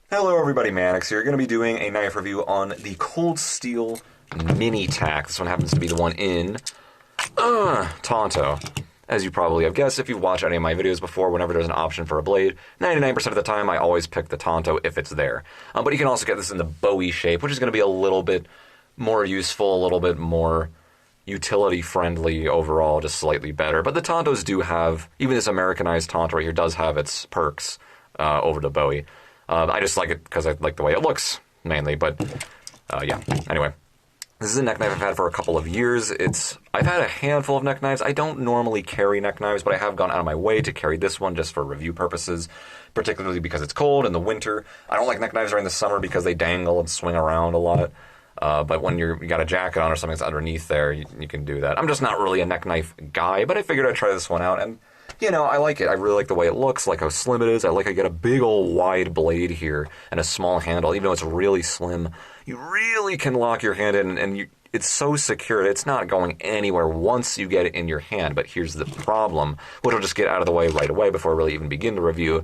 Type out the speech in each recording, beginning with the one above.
Hello everybody, Mannix here. Going to be doing a knife review on the Cold Steel Mini Tac. This one happens to be the one in Tonto. As you probably have guessed if you've watched any of my videos before, whenever there's an option for a blade, 99% of the time I always pick the Tonto if it's there. But you can also get this in the Bowie shape, which is going to be a little bit more useful, a little bit more utility-friendly overall, just slightly better. But the Tontos do have, even this Americanized Tonto right here does have its perks over the Bowie. I just like it because I like the way it looks, mainly, but yeah. Anyway, this is a neck knife I've had for a couple of years. I've had a handful of neck knives. I don't normally carry neck knives, but I have gone out of my way to carry this one just for review purposes, particularly because it's cold in the winter. I don't like neck knives during the summer because they dangle and swing around a lot. But when you got a jacket on or something that's underneath there, you can do that. I'm just not really a neck knife guy, but I figured I'd try this one out, and you know, I like it. I really like the way it looks, like how slim it is. I get a big old wide blade here and a small handle. Even though it's really slim, you really can lock your hand in, and it's so secure. It's not going anywhere once you get it in your hand. But here's the problem, which I'll just get out of the way right away before I really even begin the review.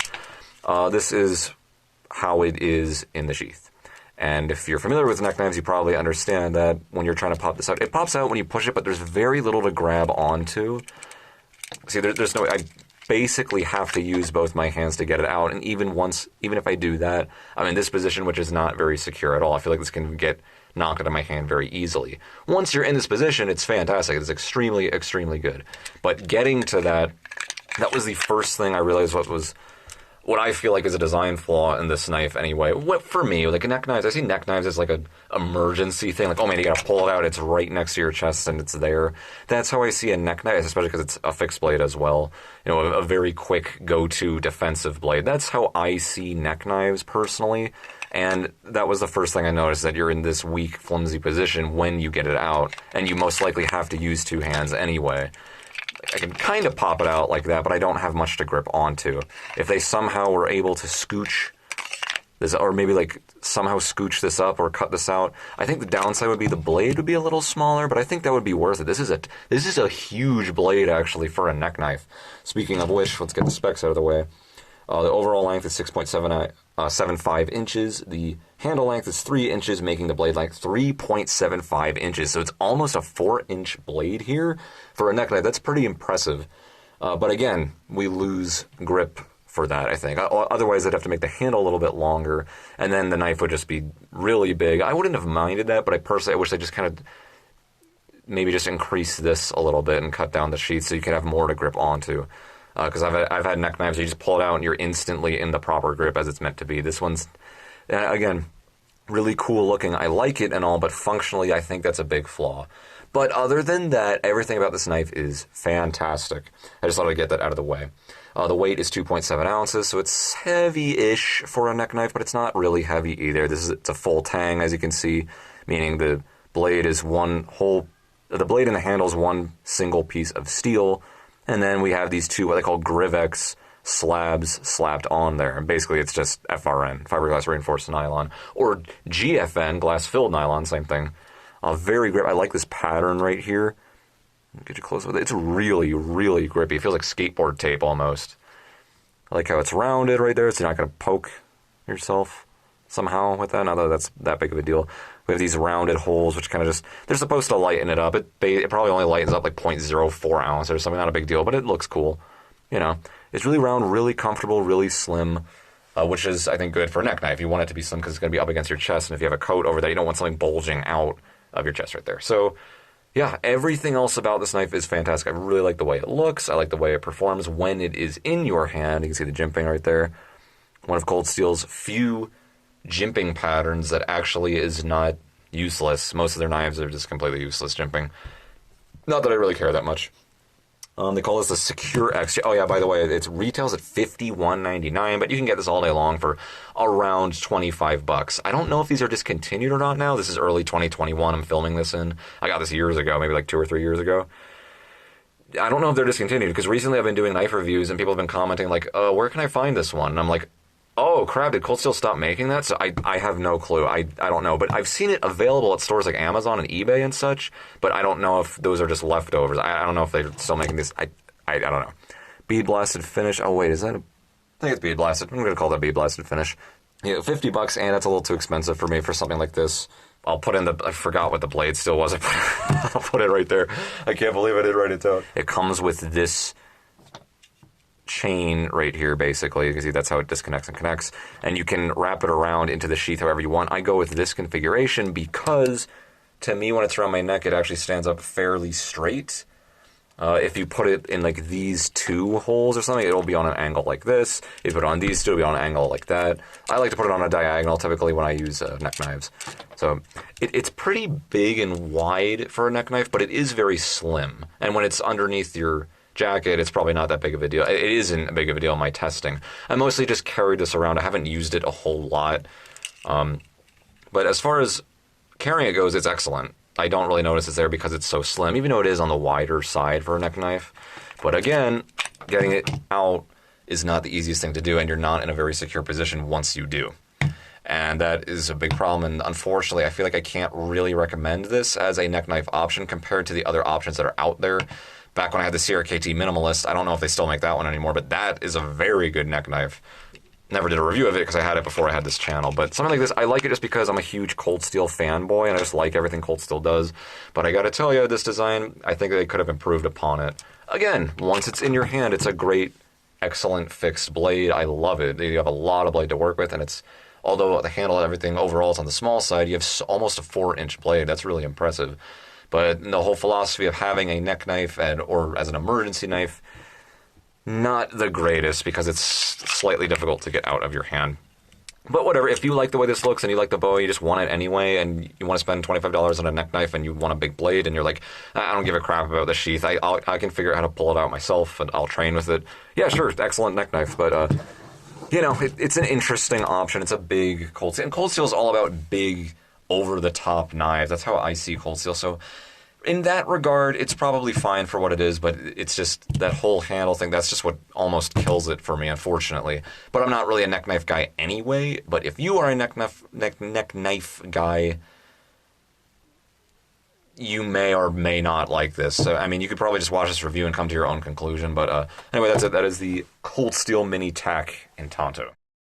This is how it is in the sheath. And if you're familiar with neck knives, you probably understand that when you're trying to pop this out, it pops out when you push it, but there's very little to grab onto. See, there's no. I basically have to use both my hands to get it out, and even if I do that, I'm in this position, which is not very secure at all. I feel like this can get knocked out of my hand very easily. Once you're in this position, it's fantastic. It's extremely, extremely good. But getting to that was the first thing I realized what I feel like is a design flaw in this knife anyway. What for me, like neck knives, I see neck knives as like an emergency thing. Like, oh man, you gotta pull it out. It's right next to your chest and it's there. That's how I see a neck knife, especially because it's a fixed blade as well. You know, a very quick go-to defensive blade. That's how I see neck knives personally. And that was the first thing I noticed, that you're in this weak, flimsy position when you get it out. And you most likely have to use two hands anyway. I can kind of pop it out like that, but I don't have much to grip onto. If they somehow were able to scooch this, or maybe like somehow scooch this up or cut this out, I think the downside would be the blade would be a little smaller, but I think that would be worth it. This is a huge blade actually for a neck knife. Speaking of which, let's get the specs out of the way. The overall length is 6.75 inches. The handle length is 3 inches, making the blade length 3.75 inches. So it's almost a 4-inch blade here for a neck knife. That's pretty impressive. But again, we lose grip for that, I think. Otherwise, I'd have to make the handle a little bit longer, and then the knife would just be really big. I wouldn't have minded that, but I wish they just kind of maybe just increase this a little bit and cut down the sheath so you could have more to grip onto. Because I've had neck knives, you just pull it out and you're instantly in the proper grip as it's meant to be. This one's, again, really cool looking. I like it and all, but functionally I think that's a big flaw. But other than that, everything about this knife is fantastic. I just thought I'd get that out of the way. The weight is 2.7 ounces, so it's heavy-ish for a neck knife, but it's not really heavy either. It's a full tang, as you can see, meaning the blade is the blade and the handle is one single piece of steel. And then we have these two, what they call Grivex slabs slapped on there. And basically it's just FRN, fiberglass reinforced nylon, or GFN, glass-filled nylon, same thing. Very grip. I like this pattern right here. Get you close with it. It's really, really grippy. It feels like skateboard tape almost. I like how it's rounded right there, so you're not going to poke yourself somehow with that. Not that that's that big of a deal. We have these rounded holes, which kind of just, they're supposed to lighten it up. It probably only lightens up like 0.04 ounce or something, not a big deal, but it looks cool. You know, it's really round, really comfortable, really slim, which is, I think, good for a neck knife. You want it to be slim because it's going to be up against your chest, and if you have a coat over that, you don't want something bulging out of your chest right there. So, yeah, everything else about this knife is fantastic. I really like the way it looks. I like the way it performs when it is in your hand. You can see the jimping right there. One of Cold Steel's few jimping patterns that actually is not useless. Most of their knives are just completely useless jimping. Not that I really care that much. They call this the Secure X. Oh yeah, by the way, it retails at $51.99, but you can get this all day long for around $25. I don't know if these are discontinued or not now. This is early 2021 I'm filming this in. I got this years ago, maybe like 2 or 3 years ago. I don't know if they're discontinued, because recently I've been doing knife reviews and people have been commenting like, where can I find this one? And I'm like, oh crap, did Cold Steel stop making that? So I have no clue. I don't know. But I've seen it available at stores like Amazon and eBay and such, but I don't know if those are just leftovers. I don't know if they're still making this. I don't know. Bead blasted finish. Oh wait, is that I think it's bead blasted. I'm going to call that bead blasted finish. Yeah, $50, and that's a little too expensive for me for something like this. I'll put in I forgot what the blade still was. I'll put it right there. I can't believe I didn't write it down. It comes with this chain right here, basically. You can see that's how it disconnects and connects. And you can wrap it around into the sheath however you want. I go with this configuration because, to me, when it's around my neck, it actually stands up fairly straight. If you put it in like these two holes or something, it'll be on an angle like this. If you put it on these two, it'll be on an angle like that. I like to put it on a diagonal typically when I use neck knives. So it's pretty big and wide for a neck knife, but it is very slim. And when it's underneath your jacket, it's probably not that big of a deal. It isn't big of a deal in my testing. I mostly just carried this around. I haven't used it a whole lot. But as far as carrying it goes, it's excellent. I don't really notice it's there because it's so slim, even though it is on the wider side for a neck knife. But again, getting it out is not the easiest thing to do, and you're not in a very secure position once you do. And that is a big problem, and unfortunately, I feel like I can't really recommend this as a neck knife option compared to the other options that are out there. Back when I had the CRKT Minimalist, I don't know if they still make that one anymore, but that is a very good neck knife. Never did a review of it because I had it before I had this channel, but something like this, I like it just because I'm a huge Cold Steel fanboy and I just like everything Cold Steel does. But I gotta tell you, this design, I think they could have improved upon it. Again, once it's in your hand, it's a great, excellent fixed blade. I love it. You have a lot of blade to work with, and it's, although the handle and everything overall is on the small side, you have almost a 4-inch blade. That's really impressive. But the whole philosophy of having a neck knife or as an emergency knife, not the greatest because it's slightly difficult to get out of your hand. But whatever, if you like the way this looks and you like the bow, you just want it anyway, and you want to spend $25 on a neck knife and you want a big blade, and you're like, I don't give a crap about the sheath, I can figure out how to pull it out myself and I'll train with it. Yeah, sure, excellent neck knife, but you know, it's an interesting option. It's a big Cold Steel, and Cold Steel is all about big, over-the-top knives. That's how I see Cold Steel. So in that regard, it's probably fine for what it is, but it's just that whole handle thing, that's just what almost kills it for me, unfortunately. But I'm not really a neck knife guy anyway, but if you are a neck knife guy, you may or may not like this. So, I mean, you could probably just watch this review and come to your own conclusion, but anyway, that's it. That is the Cold Steel Mini Tac in Tonto.